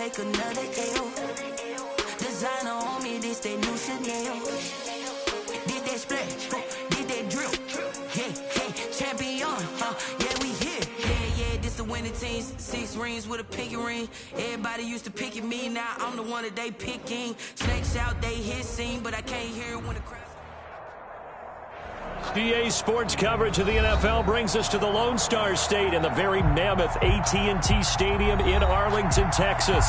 like another L. Designer on me, this that new Chanel. Did that splash, did that drill. Yeah, champion, yeah, we here. Yeah, this the winning teams. 6 rings with a pinky ring. Everybody used to pick at me, now I'm the one that they picking. Snakes out, they hissing, but I can't hear it when the crowd. DA Sports coverage of the NFL brings us to the Lone Star State in the very mammoth AT&T Stadium in Arlington, Texas.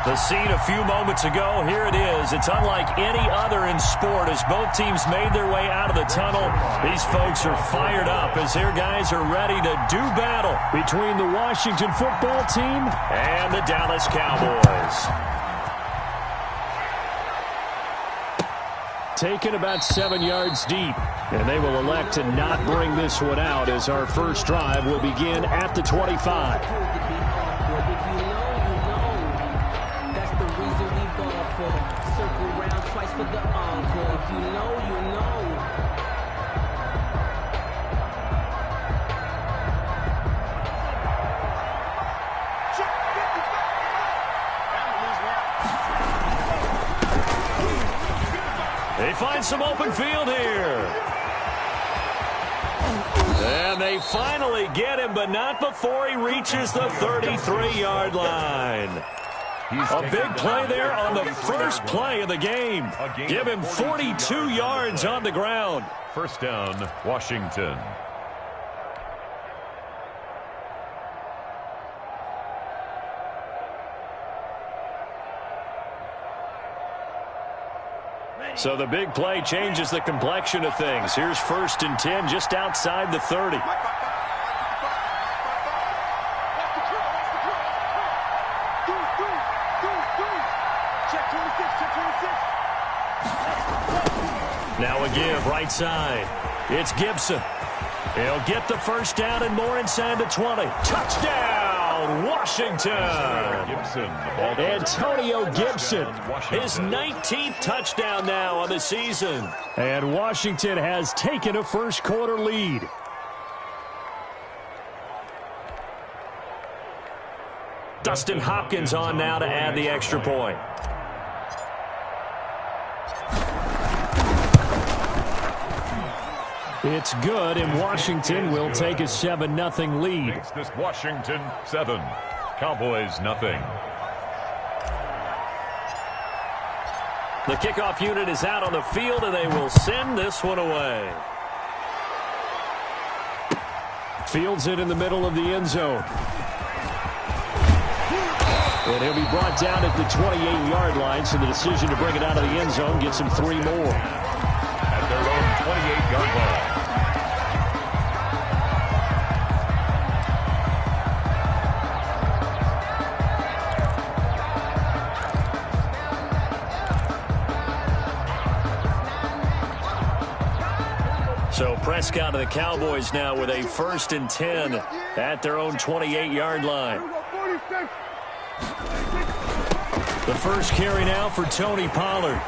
The scene a few moments ago, here it is. It's unlike any other in sport as both teams made their way out of the tunnel. These folks are fired up as their guys are ready to do battle between the Washington football team and the Dallas Cowboys. Taken about 7 yards deep, and they will elect to not bring this one out as our first drive will begin at the 25. That's the reason we ball for. Circle round twice for the encore. If you know, you know. They find some open field here. And they finally get him, but not before he reaches the 33-yard line. A big play there on the first play of the game. Give him 42 yards on the ground. First down, Washington. So the big play changes the complexion of things. Here's 1st and 10 just outside the 30. Now a give right side. It's Gibson. He'll get the first down and more inside the 20. Touchdown, Washington. Antonio Gibson, his 19th touchdown now on the season. And Washington has taken a first quarter lead. Dustin Hopkins on now to add the extra point. It's good, and Washington will take a 7-0 lead. Makes this Washington 7, Cowboys 0. The kickoff unit is out on the field, and they will send this one away. Fields it in the middle of the end zone. And he'll be brought down at the 28-yard line, so the decision to bring it out of the end zone gets him 3 more. At their own 28-yard line. So Prescott and the Cowboys now with a 1st and 10 at their own 28-yard line. The first carry now for Tony Pollard.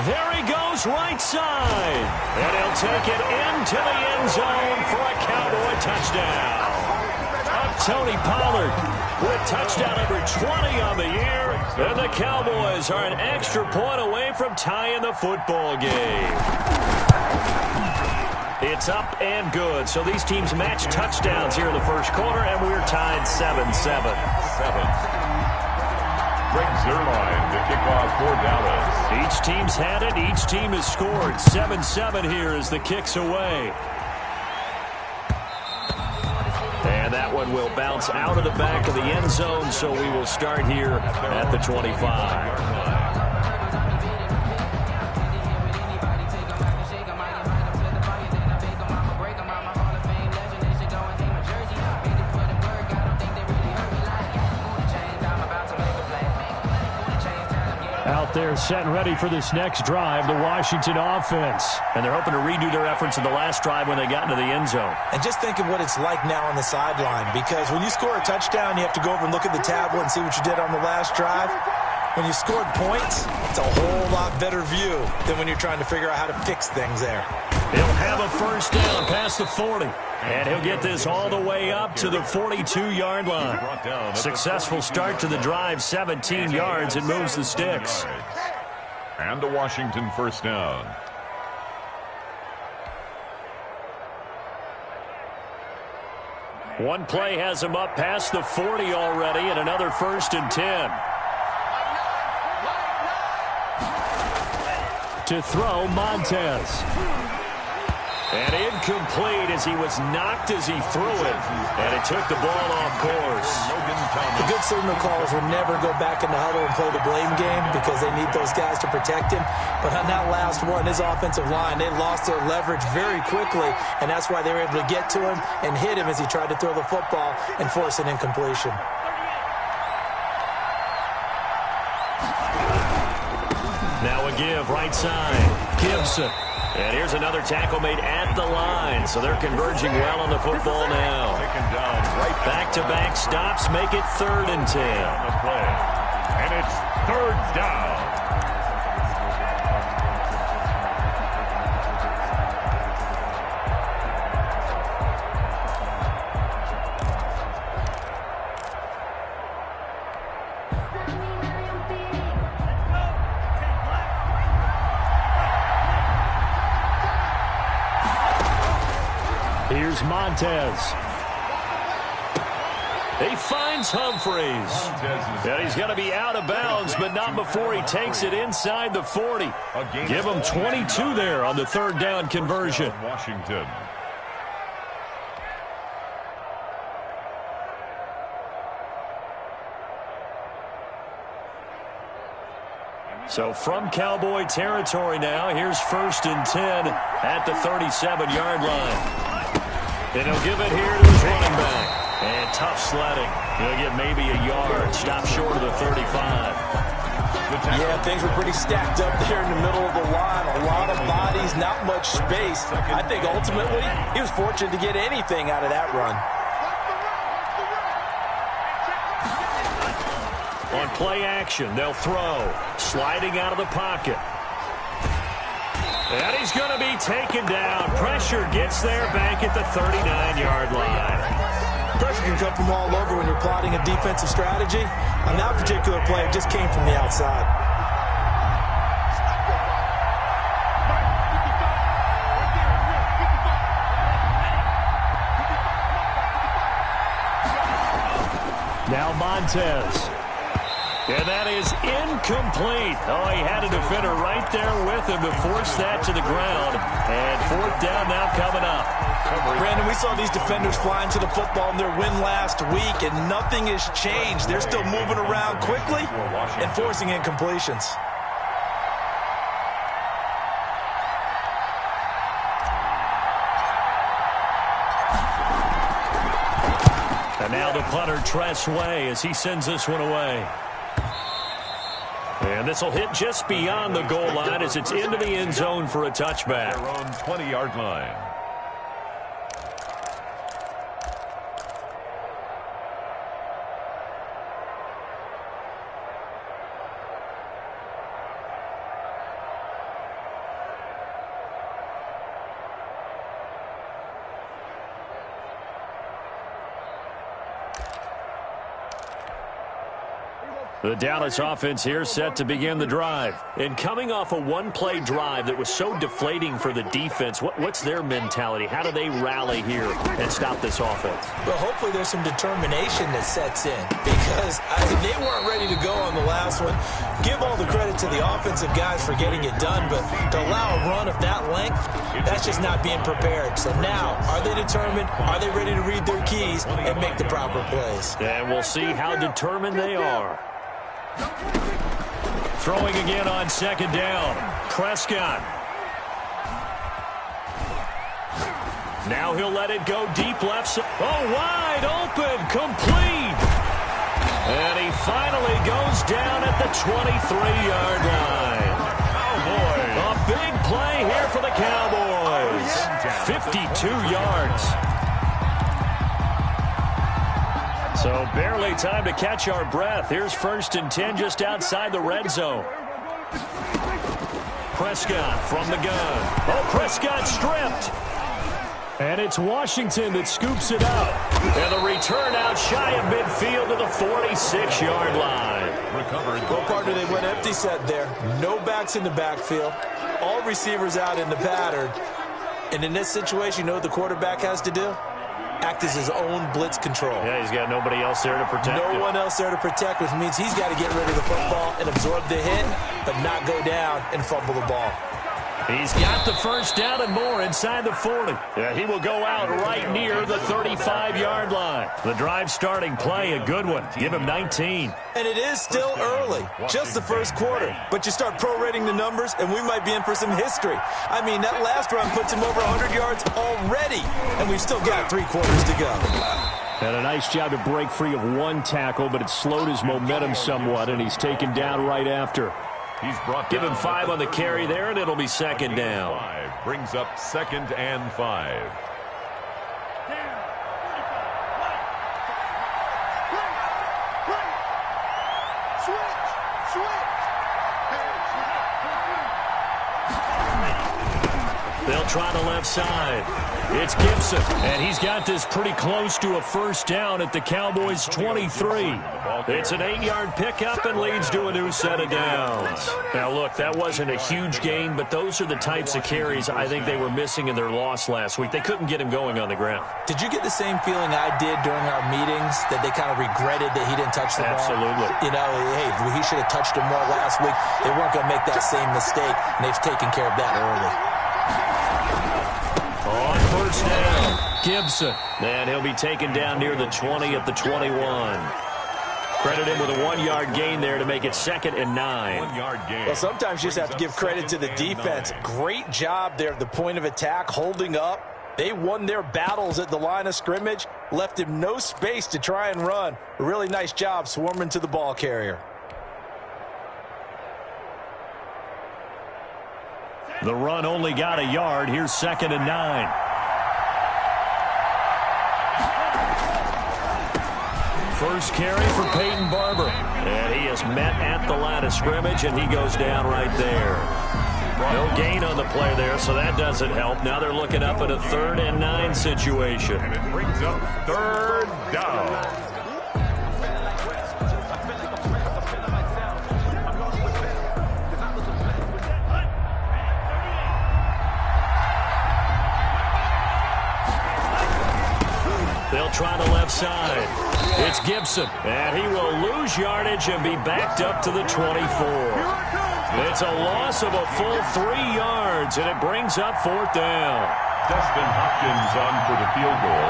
There he goes right side. And he'll take it into the end zone for a Cowboy touchdown. Tony Pollard with touchdown number 20 on the year. And the Cowboys are an extra point away from tying the football game. It's up and good. So these teams match touchdowns here in the first quarter, and we're tied 7-7. Greg Zuerlein to kick off for Dallas. Each team's had it. Each team has scored. 7-7 here as the kick's away. And that one will bounce out of the back of the end zone, so we will start here at the 25. Out there set and ready for this next drive, the Washington offense. And they're hoping to redo their efforts in the last drive when they got into the end zone. And just think of what it's like now on the sideline, because when you score a touchdown, you have to go over and look at the tablet and see what you did on the last drive. When you scored points, it's a whole lot better view than when you're trying to figure out how to fix things there. He'll have a first down past the 40. And he'll get this all the way up to the 42-yard line. Successful start to the drive, 17 yards, and moves the sticks. And a Washington first down. One play has him up past the 40 already, and another 1st and 10. To throw, Montez. And incomplete as he was knocked as he threw it. And it took the ball off course. The good signal callers will never go back in the huddle and play the blame game because they need those guys to protect him. But on that last one, his offensive line, they lost their leverage very quickly, and that's why they were able to get to him and hit him as he tried to throw the football and force an incompletion. Now a give, right side. Gibson. And here's another tackle made at the line, so they're converging well on the football now. Back-to-back stops make it 3rd and 10. And it's 3rd down. Here's Montez. He finds Humphreys. And he's going to be out of bounds, but not before he takes it inside the 40. Give him 22 there on the 3rd down conversion. Washington. So from Cowboy territory now, here's 1st and 10 at the 37-yard line. And he'll give it here to his running back. And tough sledding. He'll get maybe a yard. Stop short of the 35. Yeah, things were pretty stacked up there in the middle of the line. A lot of bodies, not much space. I think ultimately he was fortunate to get anything out of that run. On play action, they'll throw. Sliding out of the pocket. And he's going to be taken down. Pressure gets there back at the 39-yard line. Pressure can come from all over when you're plotting a defensive strategy. On that particular play, it just came from the outside. Now Montez. And that is incomplete. Oh, he had a defender right there with him to force that to the ground. And 4th down now coming up. Brandon, we saw these defenders flying to the football in their win last week, and nothing has changed. They're still moving around quickly and forcing incompletions. And now the punter, Tress Way, as he sends this one away. And this will hit just beyond the goal line as it's into the end zone for a touchback. Their own 20-yard line. The Dallas offense here set to begin the drive. And coming off a one-play drive that was so deflating for the defense, what's their mentality? How do they rally here and stop this offense? Well, hopefully there's some determination that sets in because they weren't ready to go on the last one. Give all the credit to the offensive guys for getting it done, but to allow a run of that length, that's just not being prepared. So now, are they determined? Are they ready to read their keys and make the proper plays? And we'll see how determined they are. Throwing again on 2nd down. Prescott. Now he'll let it go deep left side. Oh, wide open, complete. And he finally goes down at the 23-yard line. A big play here for the Cowboys. 52 yards. So barely time to catch our breath. Here's 1st and 10 just outside the red zone. Prescott from the gun. Oh, Prescott stripped. And it's Washington that scoops it up. And the return out shy of midfield to the 46-yard line. Recovered. Well, partner, they went empty set there. No backs in the backfield. All receivers out in the pattern. And in this situation, you know what the quarterback has to do? Act as his own blitz control. Yeah, he's got nobody else there to protect him. No one else there to protect, which means he's got to get rid of the football and absorb the hit, but not go down and fumble the ball. He's got the first down and more inside the 40. Yeah, he will go out right near the 35-yard line. The drive starting play, a good one. Give him 19. And it is still early, just the first quarter. But you start prorating the numbers, and we might be in for some history. I mean, that last run puts him over 100 yards already, and we've still got 3 quarters to go. And a nice job to break free of one tackle, but it slowed his momentum somewhat, and he's taken down right after. He's brought Give him down 5 on the carry there, and it'll be second down. 5 brings up 2nd and 5. They'll try the left side. It's Gibson, and he's got this pretty close to a first down at the Cowboys' 23. It's an 8-yard pickup and leads to a new set of downs. Now, look, that wasn't a huge gain, but those are the types of carries I think they were missing in their loss last week. They couldn't get him going on the ground. Did you get the same feeling I did during our meetings, that they kind of regretted that he didn't touch the ball? Absolutely. You know, hey, he should have touched him more last week. They weren't going to make that same mistake, and they've taken care of that early. On first down, Gibson. And he'll be taken down near the 20 at the 21. Credit him with a 1-yard gain there to make it 2nd and 9. 1-yard gain. Well, sometimes you just have to give credit to the defense. Great job there at the point of attack, holding up. They won their battles at the line of scrimmage, left him no space to try and run. A really nice job swarming to the ball carrier. The run only got a yard. Here's 2nd and 9. First carry for Peyton Barber. And he is met at the line of scrimmage, and he goes down right there. No gain on the play there, so that doesn't help. Now they're looking up at a 3rd and 9 situation. And it brings up 3rd down. They'll try the left side. It's Gibson, and he will lose yardage and be backed up to the 24. It's a loss of a full 3 yards, and it brings up 4th down. Dustin Hopkins on for the field goal.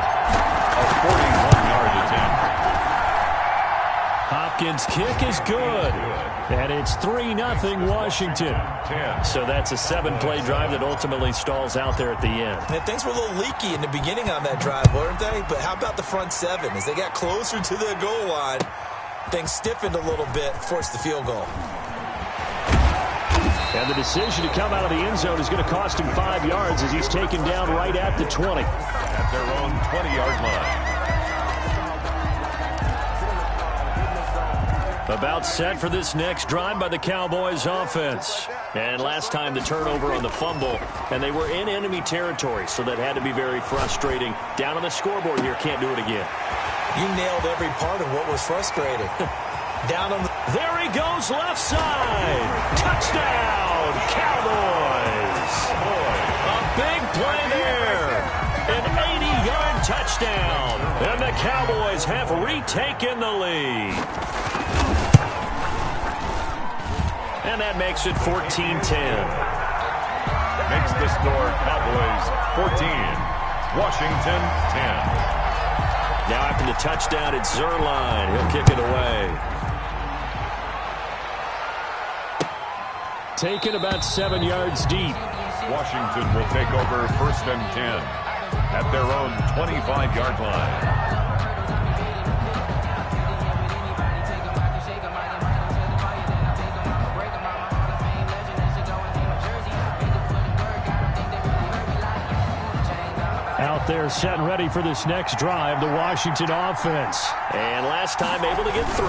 A 41-yard attempt. Hopkins' kick is good. And it's 3-0 Washington. 10. So that's a 7-play drive that ultimately stalls out there at the end. And things were a little leaky in the beginning on that drive, weren't they? But how about the front 7? As they got closer to the goal line, things stiffened a little bit, forced the field goal. And the decision to come out of the end zone is going to cost him 5 yards as he's taken down right at the 20. At their own 20-yard line. About set for this next drive by the Cowboys offense. And last time the turnover on the fumble, and they were in enemy territory, so that had to be very frustrating. Down on the scoreboard here, can't do it again. You nailed every part of what was frustrating. Down on the... There he goes, left side. Touchdown, Cowboys. A big play there. An 80-yard touchdown. And the Cowboys have retaken the lead. And that makes it 14-10. Makes the score Cowboys 14, Washington 10. Now after the touchdown, it's Zerline. He'll kick it away. Taken about 7 yards deep. Washington will take over 1st and 10 at their own 25-yard line. Out there set and ready for this next drive, the Washington offense. And last time able to get 3.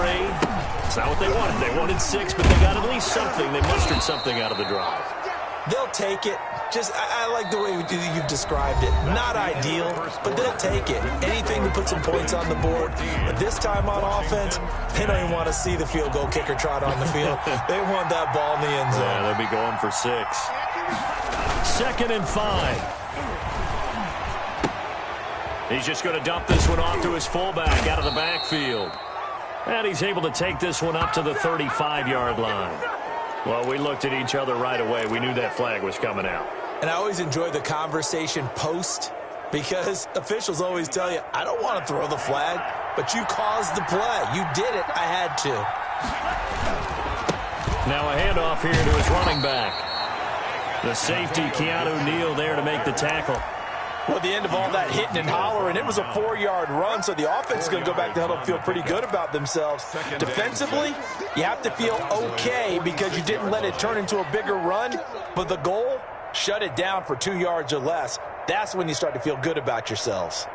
It's not what they wanted. They wanted 6, but they got at least something. They mustered something out of the drive. They'll take it. I like the way you've described it. Not ideal, but they'll take it. Anything to put some points on the board. But this time on offense, they don't even want to see the field goal kicker trot on the field. They want that ball in the end zone. Yeah, they'll be going for 6. 2nd and 5. He's just going to dump this one off to his fullback out of the backfield. And he's able to take this one up to the 35-yard line. Well, we looked at each other right away. We knew that flag was coming out. And I always enjoy the conversation post because officials always tell you, I don't want to throw the flag, but you caused the play. You did it. I had to. Now a handoff here to his running back. The safety, Keanu Neal, there to make the tackle. Well, at the end of all that hitting and hollering, it was a 4-yard run, so the offense is going to go back to huddle and feel pretty good about themselves. Defensively, you have to feel okay because you didn't let it turn into a bigger run, but the goal, shut it down for 2 yards or less. That's when you start to feel good about yourselves.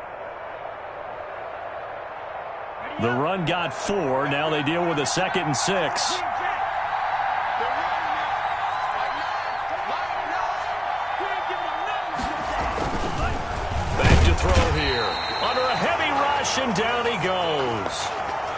The run got 4. Now they deal with a 2nd and 6. Throw here. Under a heavy rush, and down he goes.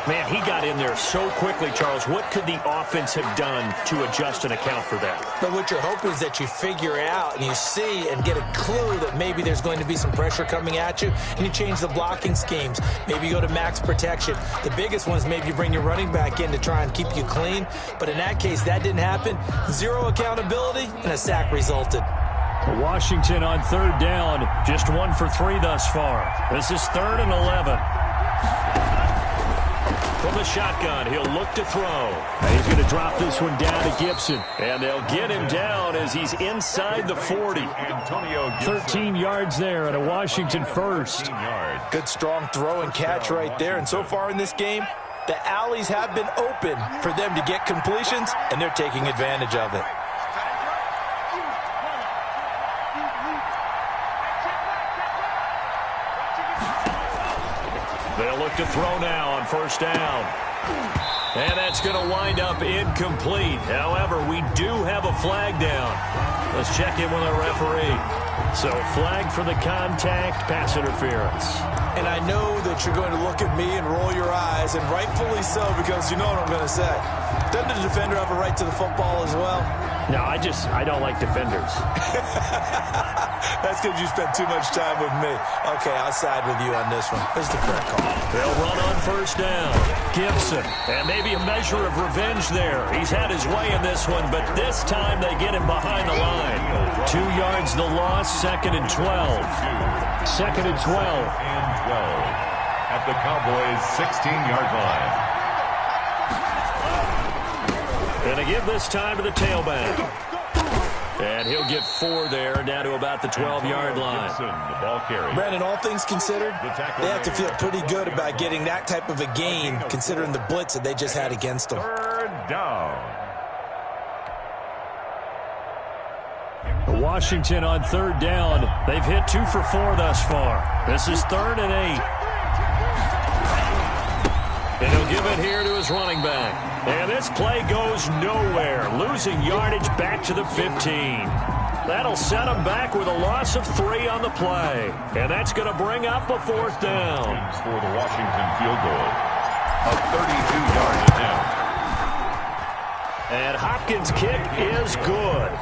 Man, he got in there so quickly, Charles. What could the offense have done to adjust and account for that? But what you're hoping is that you figure out and you see and get a clue that maybe there's going to be some pressure coming at you, and you change the blocking schemes. Maybe you go to max protection. The biggest one is maybe you bring your running back in to try and keep you clean. But in that case, that didn't happen. 0 accountability, and a sack resulted. Washington on 3rd down, just 1 for 3 thus far. This is 3rd and 11. From the shotgun, he'll look to throw. And he's going to drop this one down to Gibson. And they'll get him down as he's inside the 40. 13 yards there and a Washington first. Good strong throw and catch right there. And so far in this game, the alleys have been open for them to get completions, and they're taking advantage of it. They'll look to throw now on 1st down. And that's going to wind up incomplete. However, we do have a flag down. Let's check in with our referee. So, flag for the contact, pass interference. And I know that you're going to look at me and roll your eyes, and rightfully so, because you know what I'm going to say. Doesn't the defender have a right to the football as well? No, I don't like defenders. That's because you spent too much time with me. Okay, I'll side with you on this one. Here's the correct call. They'll run on 1st down. Gibson, and maybe a measure of revenge there. He's had his way in this one, but this time they get him behind the line. 2 yards the loss, 2nd and 12. 2nd and 12. At the Cowboys' 16-yard line. Going to give this time to the tailback. And he'll get 4 there, down to about the 12-yard line. The ball carrier. Brandon, all things considered, they have to feel pretty good about getting that type of a gain, considering the blitz that they just had against them. 3rd down. Washington on 3rd down. They've hit 2 for 4 thus far. This is 3rd and 8. And he'll give it here to his running back. And this play goes nowhere. Losing yardage back to the 15. That'll set him back with a loss of 3 on the play. And that's going to bring up a 4th down. For the Washington field goal. A 32-yard attempt. And Hopkins' kick is good.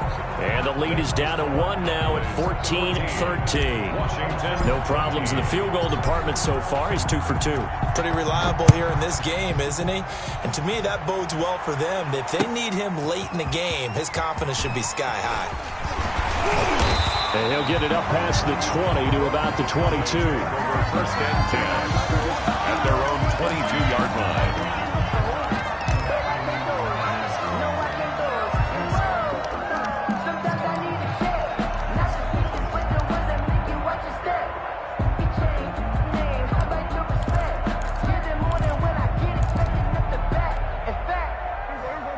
And the lead is down to 1 now at 14-13. No problems in the field goal department so far. He's 2 for 2. Pretty reliable here in this game, isn't he? And to me, that bodes well for them. If they need him late in the game, his confidence should be sky high. And he'll get it up past the 20 to about the 22. 1st and 10 at their own 22-yard line.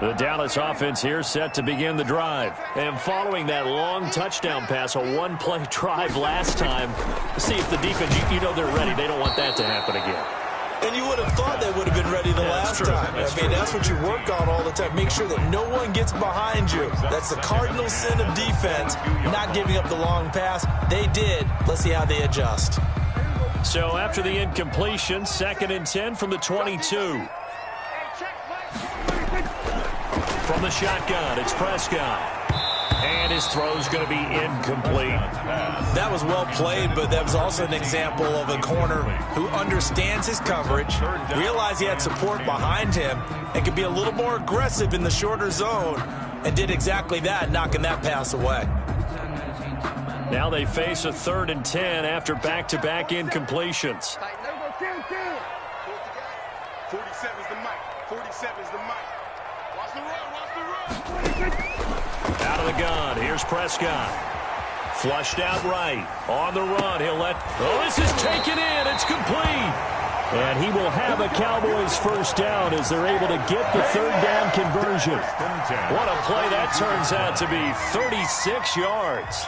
The Dallas offense here set to begin the drive. And following that long touchdown pass, a one-play drive last time, see if the defense, you know they're ready. They don't want that to happen again. And you would have thought they would have been ready the last time. I mean, that's what you work on all the time. Make sure that no one gets behind you. That's the cardinal sin of defense, not giving up the long pass. They did. Let's see how they adjust. So after the incompletion, 2nd and 10 from the 22. From the shotgun, it's Prescott. And his throw's going to be incomplete. That was well played, but that was also an example of a corner who understands his coverage, realized he had support behind him, and could be a little more aggressive in the shorter zone, and did exactly that, knocking that pass away. Now they face a 3rd and 10 after back-to-back incompletions. 47's the mic. 47's the mic. Watch the run. Watch the run. Out of the gun. Here's Prescott. Flushed out right. On the run. He'll let... Oh, this is taken in. It's complete. And he will have a Cowboys first down as they're able to get the 3rd down conversion. What a play that turns out to be. 36 yards.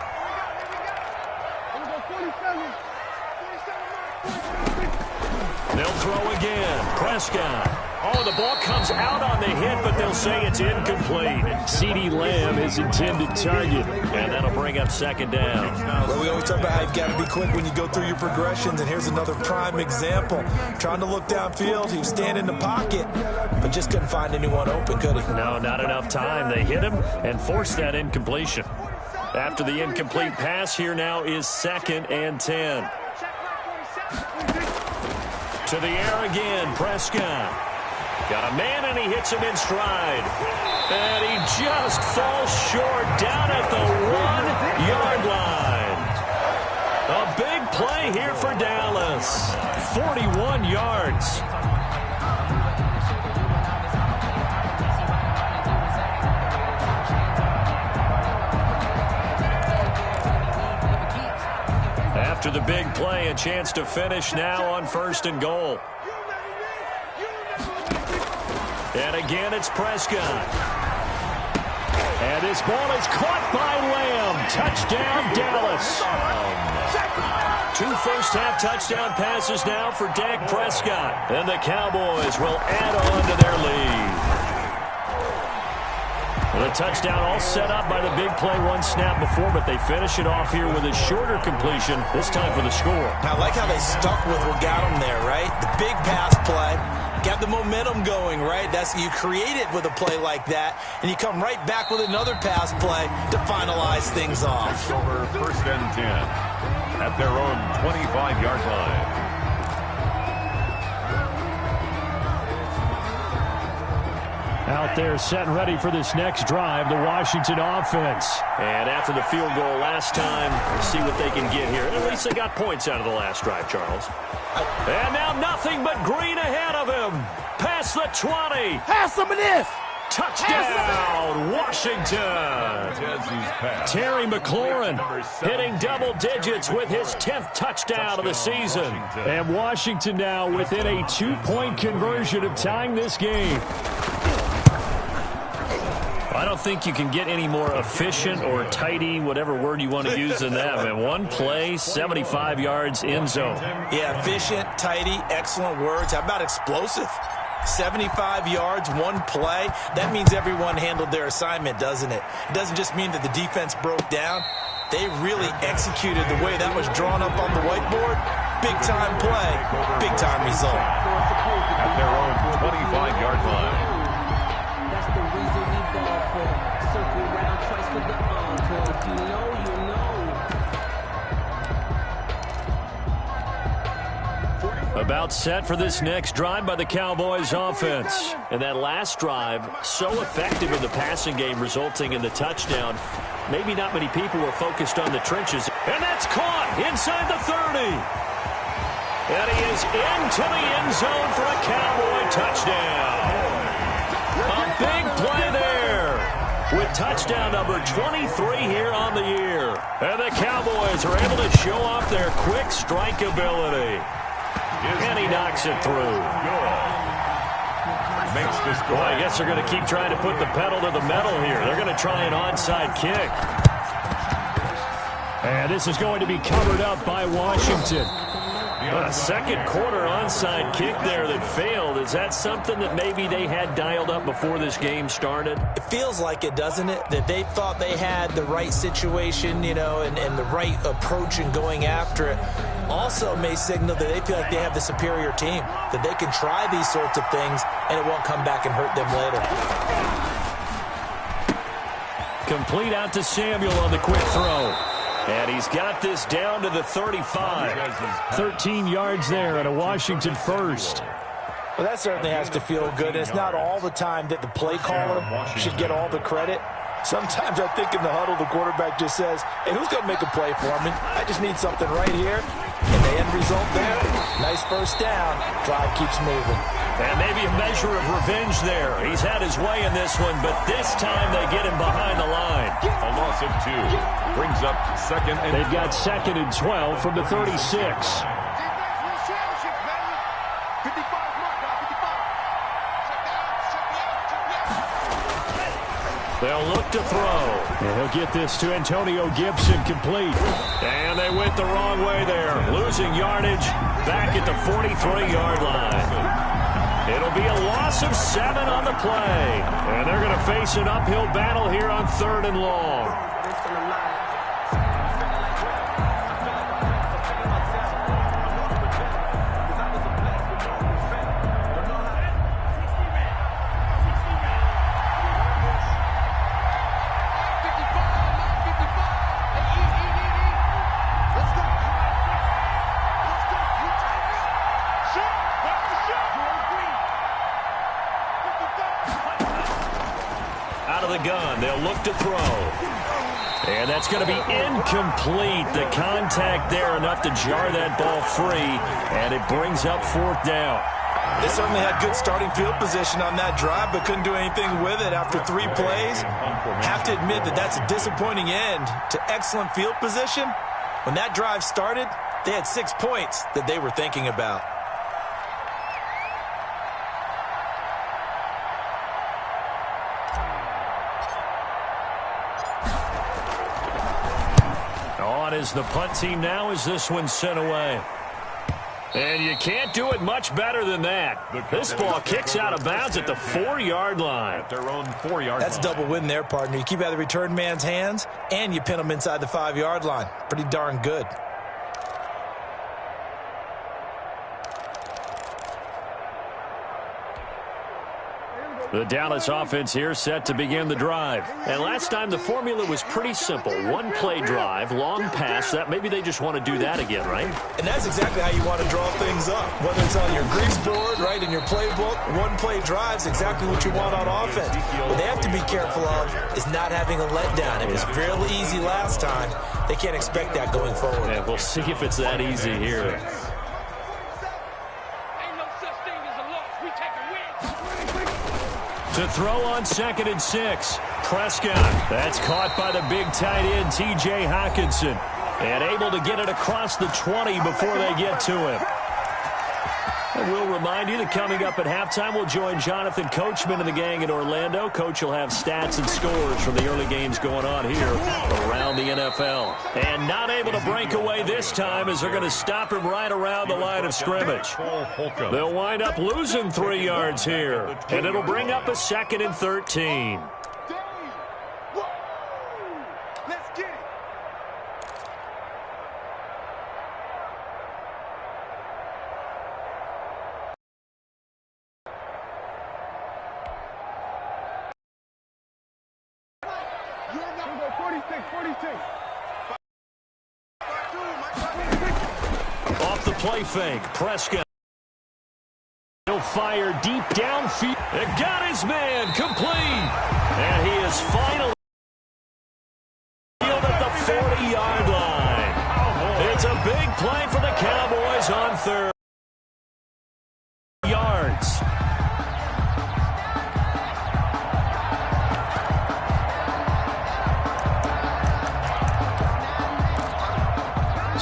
They'll throw again. Prescott. Oh, the ball comes out on the hit, but they'll say it's incomplete. CeeDee Lamb is intended target, and that'll bring up 2nd down. Well, we always talk about how you've got to be quick when you go through your progressions, and here's another prime example. Trying to look downfield, he was standing in the pocket, but just couldn't find anyone open, could he? No, not enough time. They hit him and forced that incompletion. After the incomplete pass, here now is 2nd and 10. To the air again, Prescott. Got a man, and he hits him in stride. And he just falls short down at the 1-yard line. A big play here for Dallas. 41 yards. After the big play, a chance to finish now on 1st and goal. And again, it's Prescott. And this ball is caught by Lamb. Touchdown, Dallas. 2 first-half touchdown passes now for Dak Prescott. And the Cowboys will add on to their lead. Well, the touchdown all set up by the big play 1 snap before, but they finish it off here with a shorter completion, this time for the score. I like how they stuck with what got them there, right? The big pass play. Got the momentum going, right? That's you create it with a play like that, and you come right back with another pass play to finalize things off. Over 1st and 10 at their own 25-yard line. Out there set and ready for this next drive, the Washington offense. And after the field goal last time, let's see what they can get here. At least they got points out of the last drive, Charles. And now nothing but green ahead of him. Past the 20. Have some of this. Touchdown, Washington. Terry McLaurin hitting double digits with his 10th touchdown of the season. And Washington now within a 2-point conversion of tying this game. I don't think you can get any more efficient or tidy, whatever word you want to use in that. And 1 play, 75 yards, end zone. Yeah, efficient, tidy, excellent words. How about explosive? 75 yards, 1 play. That means everyone handled their assignment, doesn't it? It doesn't just mean that the defense broke down. They really executed the way that was drawn up on the whiteboard. Big-time play, big-time result. At their own 25-yard line. That's the reason we ball for. Circle round twice for the encore. If you know, you know. About set for this next drive by the Cowboys offense. And that last drive, so effective in the passing game, resulting in the touchdown. Maybe not many people were focused on the trenches. And that's caught inside the 30. And he is into the end zone for a Cowboy touchdown. A big play there with touchdown number 23 here on the year. And the Cowboys are able to show off their quick strike ability. And he knocks it through. Makes this Boy, I guess they're going to keep trying to put the pedal to the metal here. They're going to try an onside kick. And this is going to be covered up by Washington. A second quarter onside kick there that failed. Is that something that maybe they had dialed up before this game started? It feels like it, doesn't it? That they thought they had the right situation, and the right approach in going after it. Also may signal that they feel like they have the superior team, that they can try these sorts of things and it won't come back and hurt them later. Complete out to Samuel on the quick throw. And he's got this down to the 35. 13 yards there and a Washington first. Well, that certainly has to feel good. It's not all the time that the play caller should get all the credit. Sometimes I think in the huddle, the quarterback just says, hey, who's going to make a play for me? I just need something right here. And the end result there, nice first down. Drive keeps moving. And maybe a measure of revenge there. He's had his way in this one, but this time they get him behind the line. A loss of 2 brings up second. They've got 2nd and 12 from the 36. They'll look to throw. And he'll get this to Antonio Gibson complete. And they went the wrong way there. Losing yardage back at the 43-yard line. It'll be a loss of 7 on the play. And they're going to face an uphill battle here on 3rd and long. Gun. They'll look to throw. And that's going to be incomplete. The contact there enough to jar that ball free. And it brings up 4th down. They certainly had good starting field position on that drive, but couldn't do anything with it after 3 plays. Have to admit that that's a disappointing end to excellent field position. When that drive started, they had 6 points that they were thinking about. Is the punt team now as this one's sent away. And you can't do it much better than that. This ball kicks out of bounds at the 4-yard line. At their own 4-yard line. That's double win there, partner. You keep out of the return man's hands, and you pin them inside the 5-yard line. Pretty darn good. The Dallas offense here set to begin the drive. And last time the formula was pretty simple. 1-play drive, long pass. That maybe they just want to do that again, right? And that's exactly how you want to draw things up. Whether it's on your grease board, right, in your playbook, 1-play drive's exactly what you want on offense. What they have to be careful of is not having a letdown. It was real easy last time. They can't expect that going forward. And we'll see if it's that easy here. To throw on 2nd and 6. Prescott. That's caught by the big tight end, T.J. Hockenson. And able to get it across the 20 before they get to him. And we'll remind you that coming up at halftime, we'll join Jonathan Coachman and the gang in Orlando. Coach will have stats and scores from the early games going on here around the NFL. And not able to break away this time as they're going to stop him right around the line of scrimmage. They'll wind up losing 3 yards here. And it'll bring up a 2nd and 13. Off the play fake, Prescott. He'll fire deep downfield. It got his man complete. And he is finally at the 40-yard line. It's a big play for the Cowboys on 3rd yards.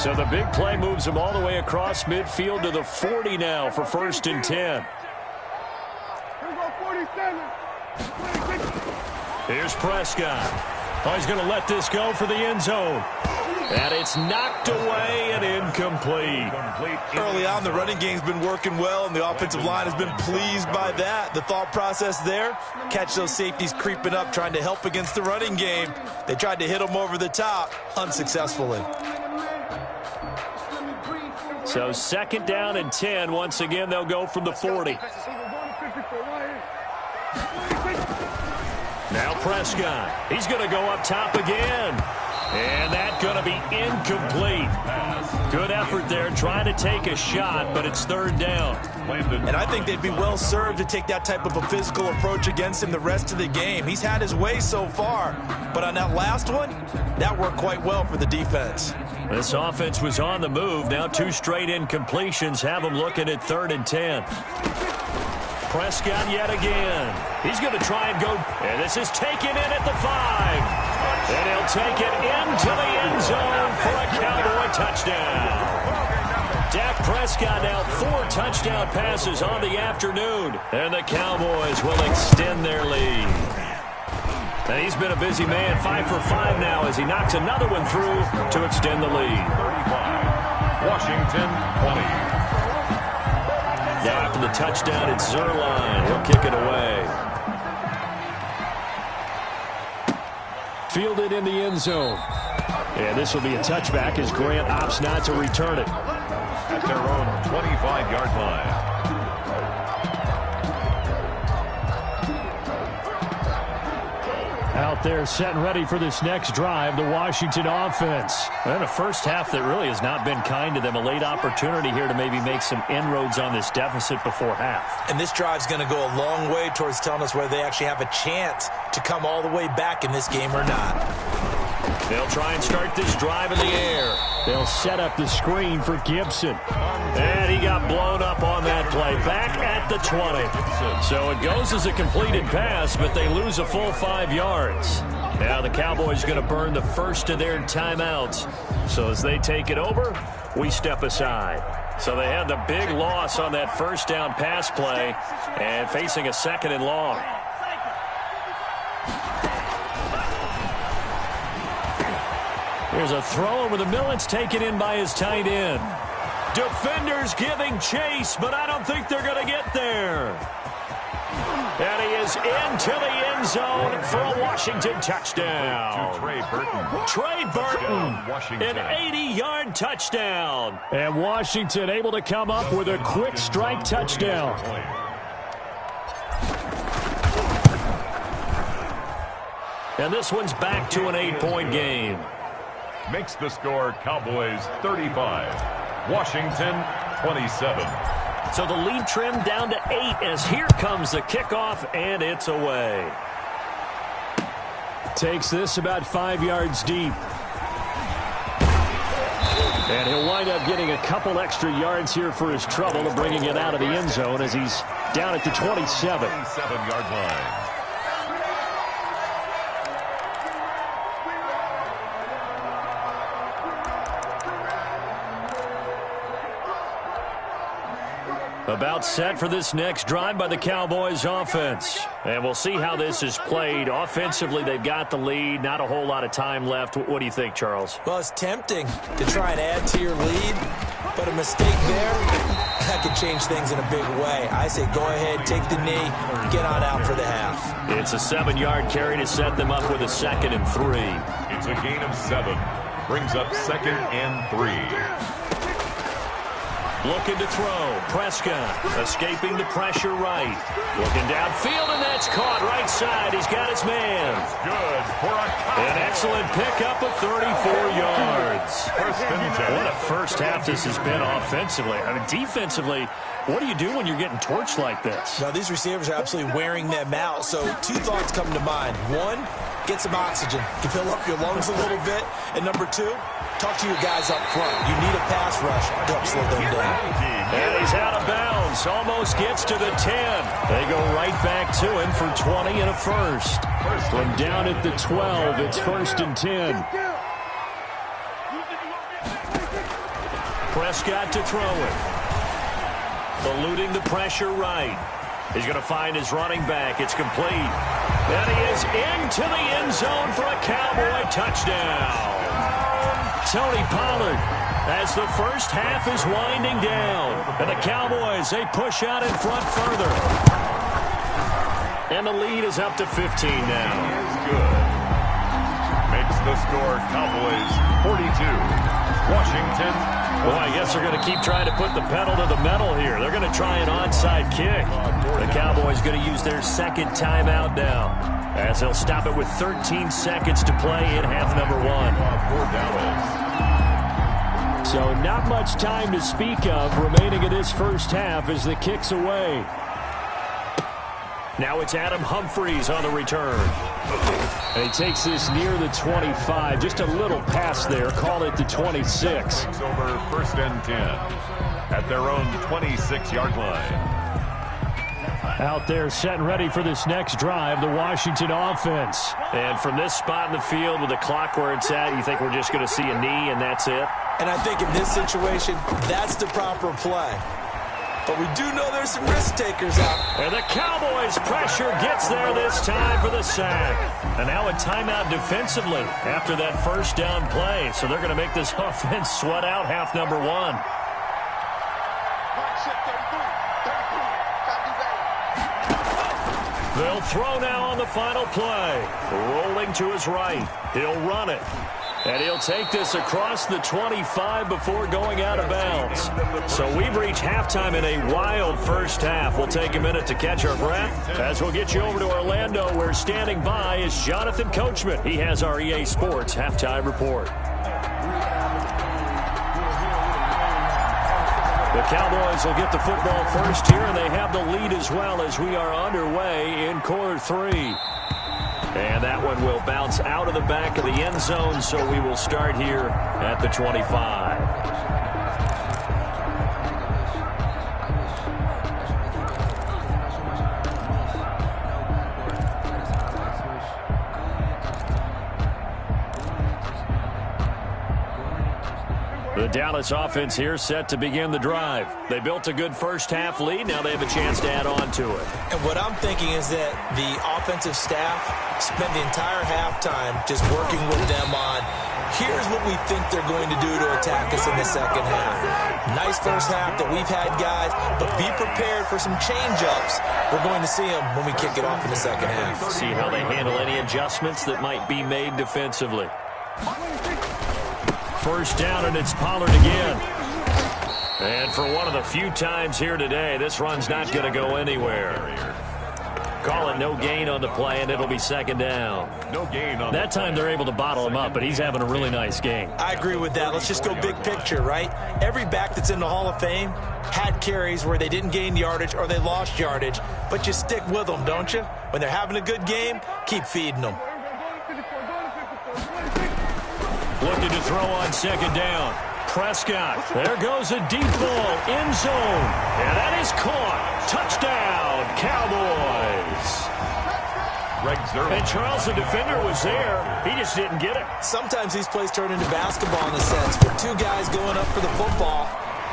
So the big play moves him all the way across midfield to the 40 now for 1st and 10. Here's Prescott. Oh, he's going to let this go for the end zone. And it's knocked away and incomplete. Early on, the running game's been working well, and the offensive line has been pleased by that. The thought process there, catch those safeties creeping up, trying to help against the running game. They tried to hit them over the top, unsuccessfully. So 2nd down and 10. Once again, they'll go from the 40. Now Prescott. He's going to go up top again. And that's going to be incomplete. Good effort there trying to take a shot, but it's 3rd down. And I think they'd be well served to take that type of a physical approach against him the rest of the game. He's had his way so far, but on that last one, that worked quite well for the defense. This offense was on the move. Now 2 straight incompletions have them looking at 3rd and 10. Prescott yet again. He's going to try and go. And this is taken in at the 5. And he'll take it into the end zone for a Cowboy touchdown. Dak Prescott now 4 touchdown passes on the afternoon. And the Cowboys will extend their lead. And he's been a busy man, 5 for 5 now as he knocks another one through to extend the lead. 35. Washington 20. Now after the touchdown, it's Zerline. He'll kick it away. Fielded in the end zone. And this will be a touchback as Grant opts not to return it. At their own 25-yard line. Out there set and ready for this next drive, the Washington offense. And a first half that really has not been kind to them. A late opportunity here to maybe make some inroads on this deficit before half. And this drive's going to go a long way towards telling us whether they actually have a chance to come all the way back in this game or not. They'll try and start this drive in the air. They'll set up the screen for Gibson. And he got blown up on that play. Back at the 20. So it goes as a completed pass, but they lose a full 5 yards. Now the Cowboys going to burn the first of their timeouts. So as they take it over, we step aside. So they had the big loss on that first down pass play and facing a 2nd and long. Here's a throw over the middle. It's taken in by his tight end. Defenders giving chase, but I don't think they're going to get there. And he is into the end zone for a Washington touchdown. Trey Burton. Trey Burton, an 80-yard touchdown. And Washington able to come up with a quick strike touchdown. And this one's back to an 8-point game. Makes the score Cowboys 35. Washington 27. So the lead trimmed down to 8 as here comes the kickoff, and it's away. Takes this about 5 yards deep. And he'll wind up getting a couple extra yards here for his trouble of bringing it out of the end zone as he's down at the 27. 27-yard line. About set for this next drive by the Cowboys offense. And we'll see how this is played. Offensively, they've got the lead. Not a whole lot of time left. What do you think, Charles? Well, it's tempting to try and add to your lead, but a mistake there, that could change things in a big way. I say go ahead, take the knee, get on out for the half. It's a 7-yard carry to set them up with a 2nd and 3. It's a gain of 7. Brings up 2nd and 3. Looking to throw. Prescott escaping the pressure right. Looking downfield, and that's caught right side. He's got his man. Good for a An excellent pickup of 34 yards. First and 10. What a first half this has been offensively. I mean, defensively, what do you do when you're getting torched like this? Now, these receivers are absolutely wearing them out, so 2 thoughts come to mind. 1, get some oxygen. You fill up your lungs a little bit. And number 2, talk to your guys up front. You need a pass rush to help slow them down. And he's out of bounds. Almost gets to the 10. They go right back to him for 20 and a first. From down at the 12, it's 1st and 10. Prescott to throw it. Eluding the pressure right. He's going to find his running back. It's complete. And he is into the end zone for a Cowboy touchdown. Tony Pollard, as the first half is winding down. And the Cowboys, they push out in front further. And the lead is up to 15 now. Good. Makes the score Cowboys 42. Washington. Well, I guess they're going to keep trying to put the pedal to the metal here. They're going to try an onside kick. The Cowboys going to use their second timeout now, as they'll stop it with 13 seconds to play in half number 1. So not much time to speak of remaining in this first half as the kick's away. Now it's Adam Humphries on the return. And he takes this near the 25. Just a little pass there. Call it the 26. Over first and 10 at their own 26-yard line. Out there set and ready for this next drive, the Washington offense. And from this spot in the field with the clock where it's at, you think we're just going to see a knee and that's it? And I think in this situation, that's the proper play. But we do know there's some risk takers out. And the Cowboys' pressure gets there this time for the sack. And now a timeout defensively after that first down play. So they're going to make this offense sweat out half number 1. They'll throw now on the final play. Rolling to his right. He'll run it. And he'll take this across the 25 before going out of bounds. So we've reached halftime in a wild first half. We'll take a minute to catch our breath as we'll get you over to Orlando, where standing by is Jonathan Coachman. He has our EA Sports halftime report. The Cowboys will get the football first here, and they have the lead as well as we are underway in quarter 3. And that one will bounce out of the back of the end zone, so we will start here at the 25. The Dallas offense here set to begin the drive. They built a good first half lead. Now they have a chance to add on to it. And what I'm thinking is that the offensive staff spent the entire halftime just working with them on, here's what we think they're going to do to attack us in the second half. Nice first half that we've had, guys, but be prepared for some change-ups. We're going to see them when we kick it off in the second half. See how they handle any adjustments that might be made defensively. First down, and it's Pollard again. And for one of the few times here today, this run's not going to go anywhere. Call it no gain on the play, and it'll be second down. No gain on that time they're able to bottle him up, but he's having a really nice game. I agree with that. Let's just go big picture, right? Every back that's in the Hall of Fame had carries where they didn't gain yardage or they lost yardage, but you stick with them, don't you? When they're having a good game, keep feeding them. Looking to throw on second down. Prescott. There goes a deep ball. End zone. And that is caught. Touchdown, Cowboys. And Charles, the defender, was there. He just didn't get it. Sometimes these plays turn into basketball in a sense. With two guys going up for the football,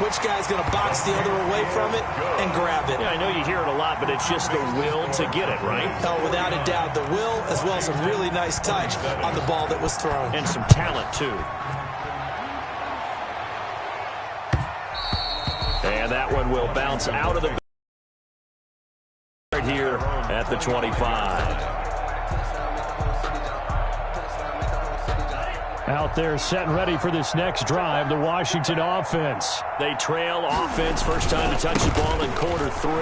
which guy's going to box the other away from it and grab it? Yeah, I know you hear it a lot, but it's just the will to get it, right? Oh, without a doubt. The will, as well as a really nice touch on the ball that was thrown. And some talent, too. And that one will bounce out of the right here at the 25. Out there set and ready for this next drive, the Washington offense. They trail offense, first time to touch the ball in quarter 3,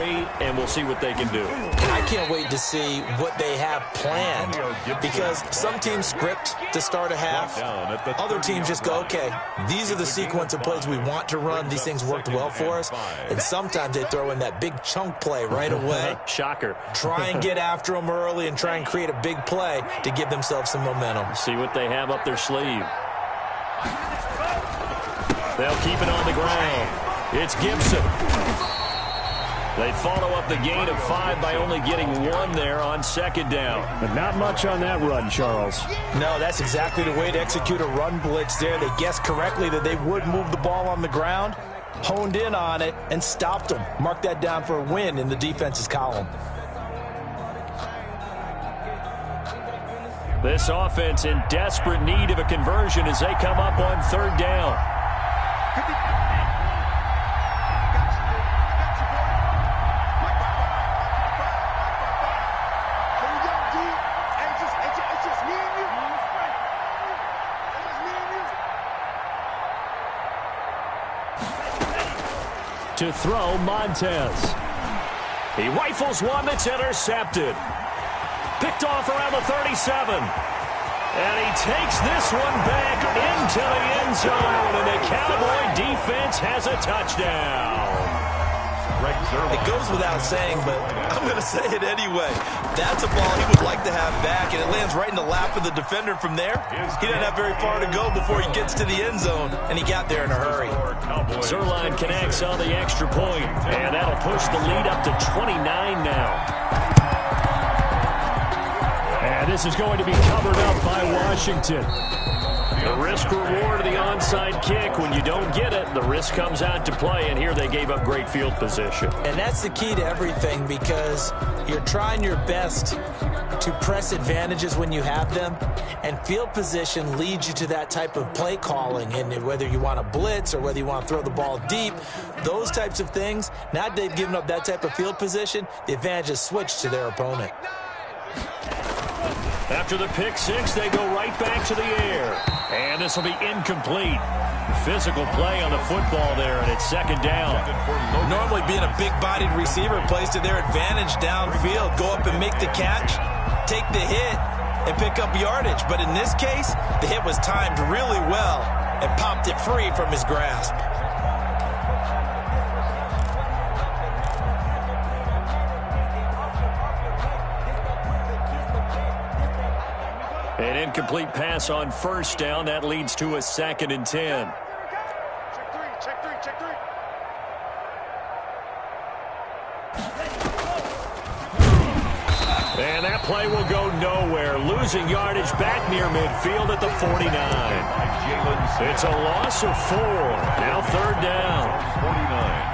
and we'll see what they can do. I can't wait to see what they have planned, because some teams script to start a half. Other teams just go, okay, these are the sequence of plays we want to run. These things worked well for us. And sometimes they throw in that big chunk play right away. Shocker. Try and get after them early and try and create a big play to give themselves some momentum. See what they have up their sleeve. They'll keep it on the ground. It's Gibson. They follow up the gain of 5 by only getting 1 there on second down. But not much on that run, Charles. No, that's exactly the way to execute a run blitz there. They guessed correctly that they would move the ball on the ground, honed in on it, and stopped them. Mark that down for a win in the defense's column. This offense in desperate need of a conversion as they come up on third down. To throw, Montez. He rifles one that's intercepted. Picked off around the 37. And he takes this one back into the end zone. And the Cowboy defense has a touchdown. It goes without saying, but I'm going to say it anyway. That's a ball he would like to have back, and it lands right in the lap of the defender from there. He doesn't have very far to go before he gets to the end zone, and he got there in a hurry. Zerline connects on the extra point, and that'll push the lead up to 29 now. And this is going to be covered up by Washington. The risk-reward of the onside kick. When you don't get it, the risk comes out to play, and here they gave up great field position. And that's the key to everything, because you're trying your best to press advantages when you have them, and field position leads you to that type of play calling. And whether you want to blitz or whether you want to throw the ball deep, those types of things, now that they've given up that type of field position, the advantage is switched to their opponent. After the pick six, they go right back to the air. And this will be incomplete. Physical play on the football there, and it's second down. Normally being a big-bodied receiver plays to their advantage downfield. Go up and make the catch, take the hit, and pick up yardage. But in this case, the hit was timed really well and popped it free from his grasp. An incomplete pass on first down. That leads to a 2nd and 10. Check three. And that play will go nowhere. Losing yardage back near midfield at the 49. It's a loss of 4. Now third down. 49.